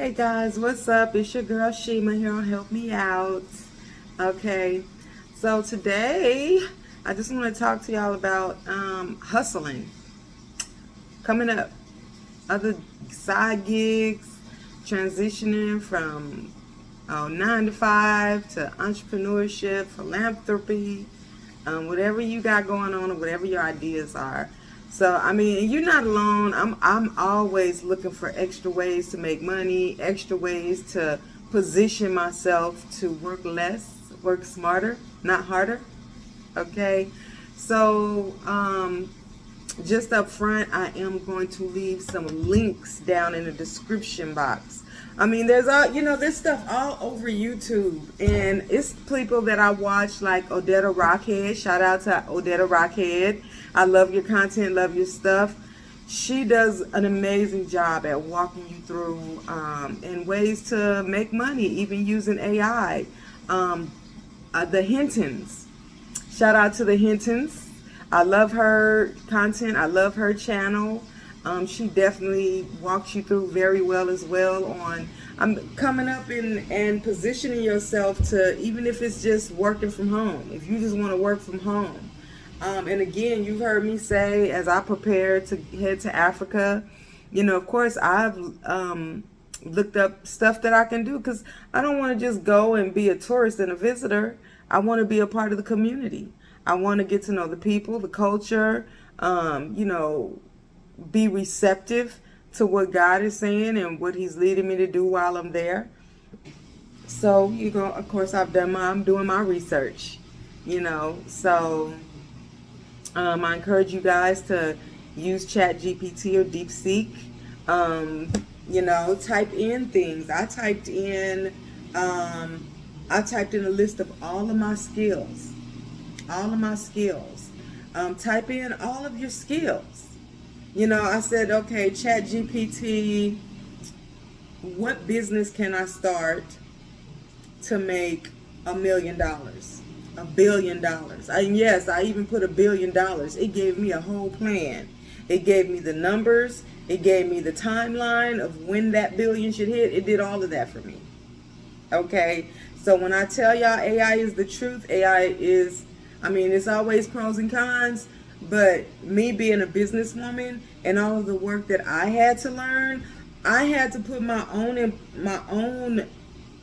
Hey guys, what's up? It's your girl Shema here on Help Me Out. Okay, so today I just want to talk to y'all about hustling coming up, other side gigs, transitioning from 9 to 5 to entrepreneurship, philanthropy, whatever you got going on or whatever your ideas are. So, I mean, you're not alone. I'm always looking for extra ways to make money, extra ways to position myself to work less, work smarter, not harder. Okay? So, just up front, I am going to leave some links down in the description box. I mean, there's stuff all over YouTube, and it's people that I watch like Odette Rockhead. Shout out to Odette Rockhead. I love your content, love your stuff. She does an amazing job at walking you through and ways to make money, even using AI. The Hintons. Shout out to the Hintons. I love her content. I love her channel. She definitely walks you through very well as well on coming up and positioning yourself to, even if it's just working from home, if you just want to work from home. And again, you've heard me say, as I prepare to head to Africa, of course, I've looked up stuff that I can do, because I don't want to just go and be a tourist and a visitor. I want to be a part of the community. I want to get to know the people, the culture, be receptive to what God is saying and what He's leading me to do while I'm there. So, of course, I'm doing my research, so I encourage you guys to use ChatGPT or DeepSeek. Type in things. I typed in a list of all of my skills. Type in all of your skills. I said, okay, ChatGPT, what business can I start to make $1 million, $1 billion? Yes, I even put $1 billion. It gave me a whole plan. It gave me the numbers. It gave me the timeline of when that billion should hit. It did all of that for me. Okay, so when I tell y'all AI is the truth, it's always pros and cons. But me being a businesswoman and all of the work that I had to learn, I had to put my own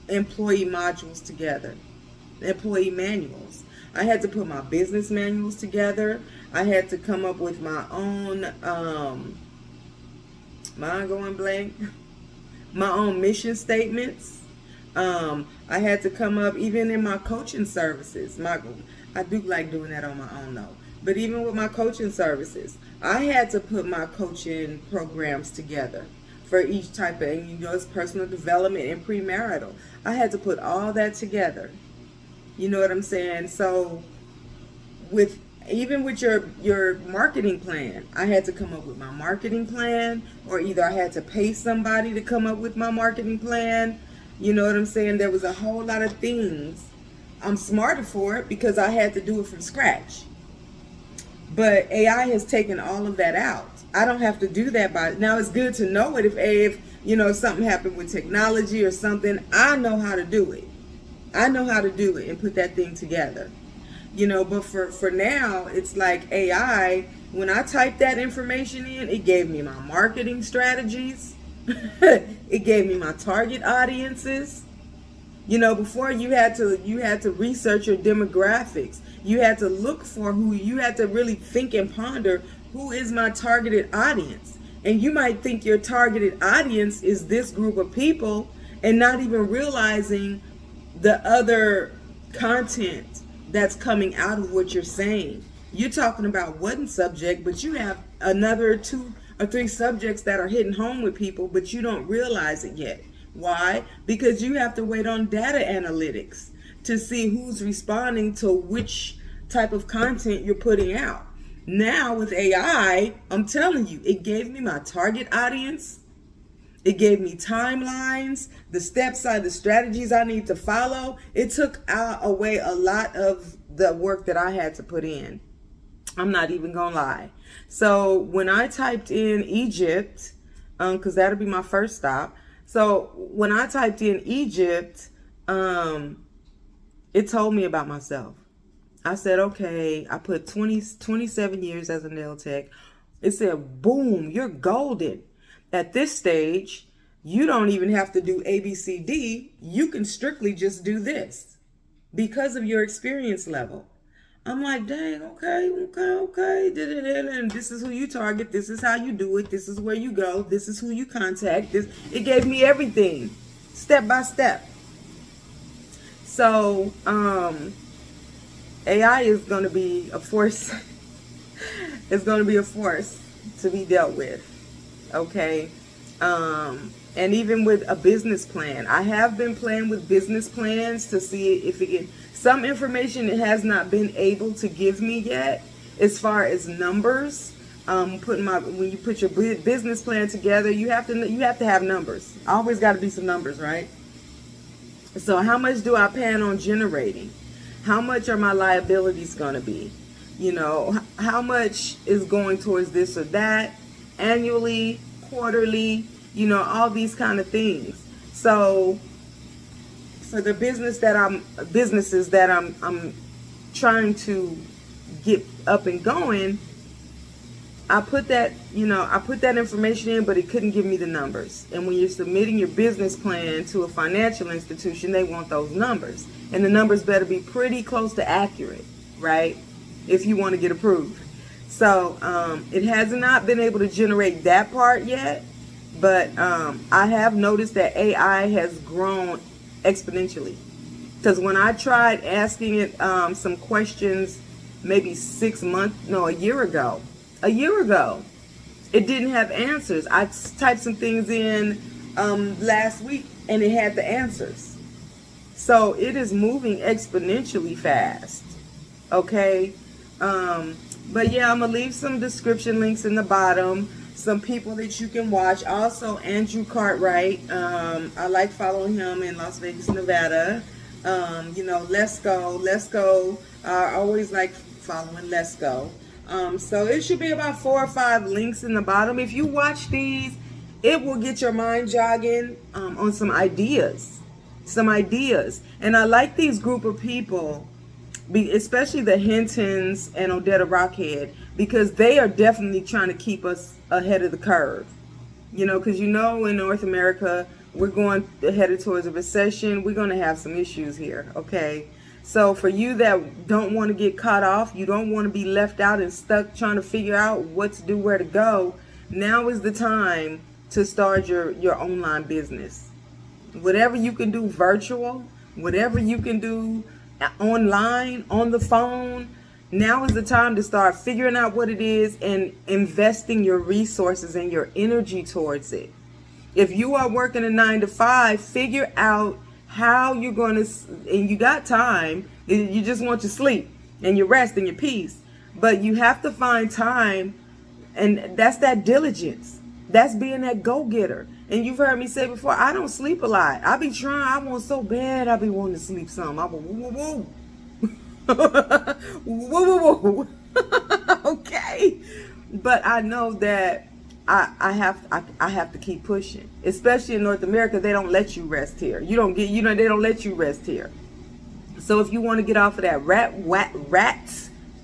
employee modules together, employee manuals. I had to put my business manuals together. I had to come up with my own, my own mission statements. I had to come up, even in my coaching services. I do like doing that on my own though. But even with my coaching services, I had to put my coaching programs together for each type of, it's personal development and premarital. I had to put all that together. You know what I'm saying? So even with your marketing plan, I had to come up with my marketing plan, or either I had to pay somebody to come up with my marketing plan. You know what I'm saying? There was a whole lot of things. I'm smarter for it because I had to do it from scratch. But AI has taken all of that out. I don't have to do that now. It's good to know it if something happened with technology or something. I know how to do it. I know how to do it and put that thing together. But for now, it's like AI, when I typed that information in, it gave me my marketing strategies. It gave me my target audiences. Before you had to research your demographics. You had to look for you had to really think and ponder, who is my targeted audience? And you might think your targeted audience is this group of people and not even realizing the other content that's coming out of what you're saying. You're talking about one subject, but you have another 2 or 3 subjects that are hitting home with people, but you don't realize it yet. Why? Because you have to wait on data analytics to see who's responding to which type of content you're putting out. Now with AI, I'm telling you, it gave me my target audience. It gave me timelines, the steps, the strategies I need to follow. It took away a lot of the work that I had to put in. I'm not even gonna lie. So when I typed in Egypt, because that'll be my first stop. So when I typed in Egypt, it told me about myself. I said, okay, I put 27 years as a nail tech. It said, boom, you're golden. At this stage, you don't even have to do A, B, C, D. You can strictly just do this because of your experience level. I'm like, dang, okay. And this is who you target. This is how you do it. This is where you go. This is who you contact. It gave me everything, step by step. So, AI is going to be a force. It's going to be a force to be dealt with. Okay. And even with a business plan, I have been playing with business plans to see if it can. Some information it has not been able to give me yet, as far as numbers. When you put your business plan together, you have to have numbers. Always got to be some numbers, right? So how much do I plan on generating? How much are my liabilities going to be? You know, how much is going towards this or that, annually, quarterly, you know, all these kind of things. So for the businesses that I'm trying to get up and going, I put that information in, but it couldn't give me the numbers. And when you're submitting your business plan to a financial institution, they want those numbers. And the numbers better be pretty close to accurate, right? If you want to get approved. So it has not been able to generate that part yet, but I have noticed that AI has grown exponentially. Because when I tried asking it some questions maybe a year ago, it didn't have answers. I typed some things in last week and it had the answers. So it is moving exponentially fast. Okay. But yeah, I'm gonna leave some description links in the bottom, some people that you can watch. Also, Andrew Cartwright, I like following him in Las Vegas, Nevada. You know, Lesko, I always like following Lesko. So it should be about 4 or 5 links in the bottom. If you watch these, it will get your mind jogging on some ideas. And I like these group of people, especially the Hintons and Odette Rockhead, because they are definitely trying to keep us ahead of the curve. You know, because you know in North America, we're headed towards a recession. We're going to have some issues here, okay? So for you that don't want to get caught off, you don't want to be left out and stuck trying to figure out what to do, where to go, now is the time to start your online business. Whatever you can do virtual, whatever you can do online, on the phone, now is the time to start figuring out what it is and investing your resources and your energy towards it. If you are working a 9-to-5, figure out how you're going to, and you got time, you just want your sleep and your rest and your peace, but you have to find time, and that's that diligence. That's being that go-getter. And you've heard me say before, I don't sleep a lot. I be trying, I want so bad, I be wanting to sleep some. I go, woo. Woo. Okay. But I know that I have to keep pushing. Especially in North America, they don't let you rest here. They don't let you rest here. So if you want to get off of that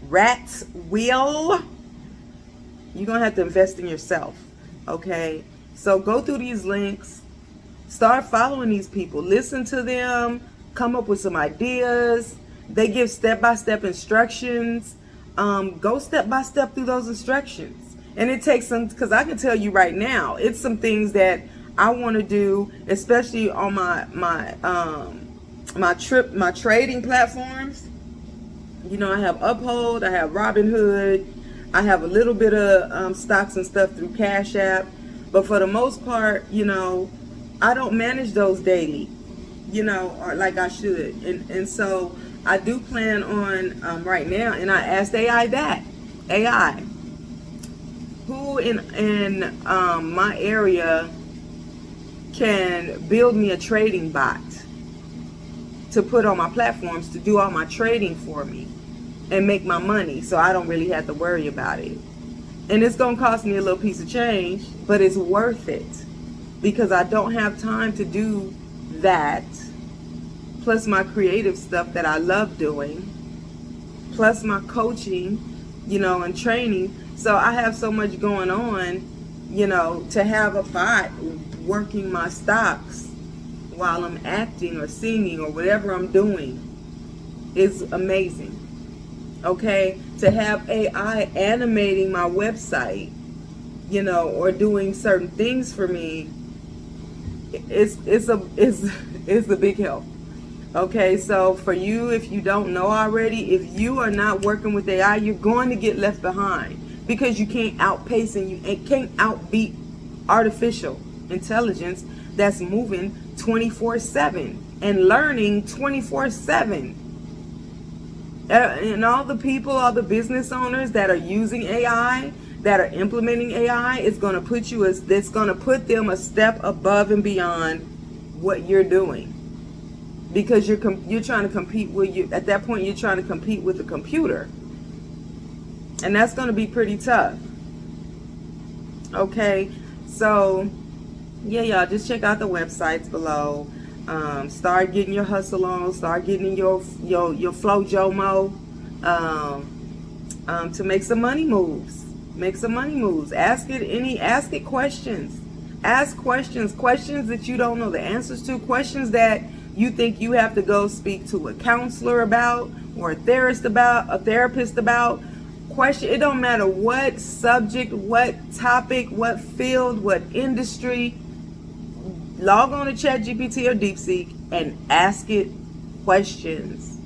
rat's wheel, you're going to have to invest in yourself. Okay? So go through these links, start following these people, listen to them, come up with some ideas. They give step-by-step instructions. Go step-by-step through those instructions. And it takes some, because I can tell you right now, it's some things that I want to do, especially on my trading platforms. You know, I have Uphold, I have Robinhood, I have a little bit of stocks and stuff through Cash App. But for the most part, you know, I don't manage those daily, you know, or like I should. And so I do plan on right now, and I asked AI, who in my area can build me a trading bot to put on my platforms to do all my trading for me and make my money, so I don't really have to worry about it. And it's going to cost me a little piece of change, but it's worth it. because I don't have time to do that, plus my creative stuff that I love doing, plus my coaching, and training. So I have so much going on, to have a bot working my stocks while I'm acting or singing or whatever I'm doing is amazing. Okay, to have AI animating my website, or doing certain things for me, it's a big help. Okay, so for you, if you don't know already, if you are not working with AI, you're going to get left behind, because you can't outpace and you can't outbeat artificial intelligence that's moving 24/7 and learning 24/7. And all the people, all the business owners that are using AI, that are implementing AI, it's going to put them a step above and beyond what you're doing, because you're trying to compete with you. At that point, you're trying to compete with the computer, and that's going to be pretty tough. Okay, so yeah, y'all, just check out the websites below. Start getting your hustle on. Start getting your flow Jomo to make some money moves. Make some money moves. Ask it questions. Ask questions that you don't know the answers to. Questions that you think you have to go speak to a counselor about, or a therapist about. Question. It don't matter what subject, what topic, what field, what industry. Log on to ChatGPT or DeepSeek and ask it questions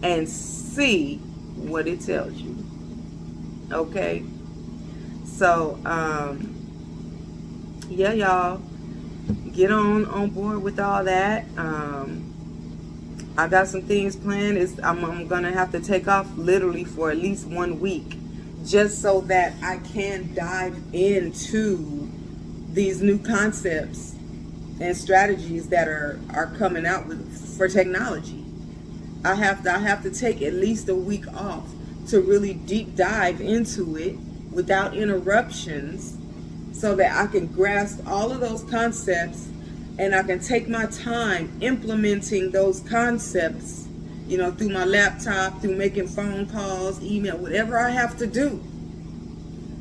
and see what it tells you. Okay? So, yeah, y'all, get on board with all that. I got some things planned. I'm going to have to take off literally for at least 1 week, just so that I can dive into these new concepts and strategies that are coming out for technology. I have to take at least a week off to really deep dive into it without interruptions, so that I can grasp all of those concepts, and I can take my time implementing those concepts, through my laptop, through making phone calls, email, whatever I have to do,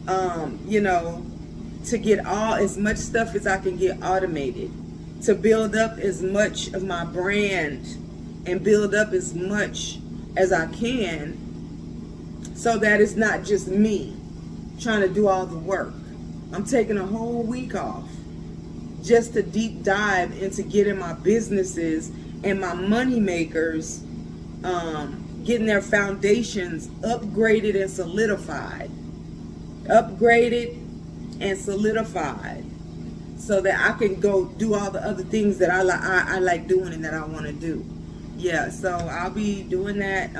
to get as much stuff as I can get automated, to build up as much of my brand and build up as much as I can, so that it's not just me trying to do all the work. I'm taking a whole week off just to deep dive into getting my businesses and my money makers, getting their foundations upgraded and solidified. So that I can go do all the other things that I like doing and that I want to do. Yeah, so I'll be doing that,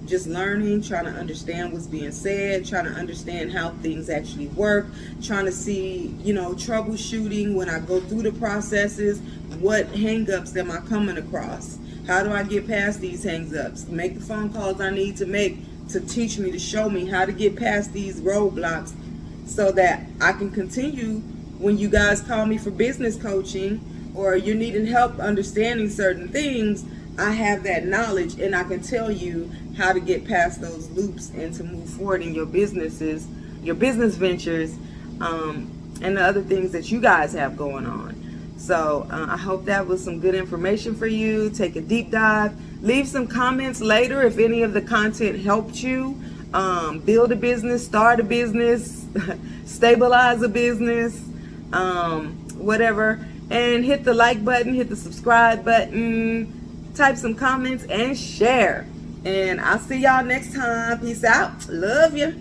just learning, trying to understand what's being said, trying to understand how things actually work, trying to see, troubleshooting when I go through the processes. What hangups am I coming across? How do I get past these hangups? Make the phone calls I need to make to teach me, to show me how to get past these roadblocks, so that I can continue when you guys call me for business coaching, or you're needing help understanding certain things. I have that knowledge, and I can tell you how to get past those loops and to move forward in your businesses, your business ventures, and the other things that you guys have going on. So I hope that was some good information for you. Take a deep dive. Leave some comments later if any of the content helped you build a business, start a business, stabilize a business, whatever. And hit the like button, hit the subscribe button, type some comments, and share. And I'll see y'all next time. Peace out. Love you.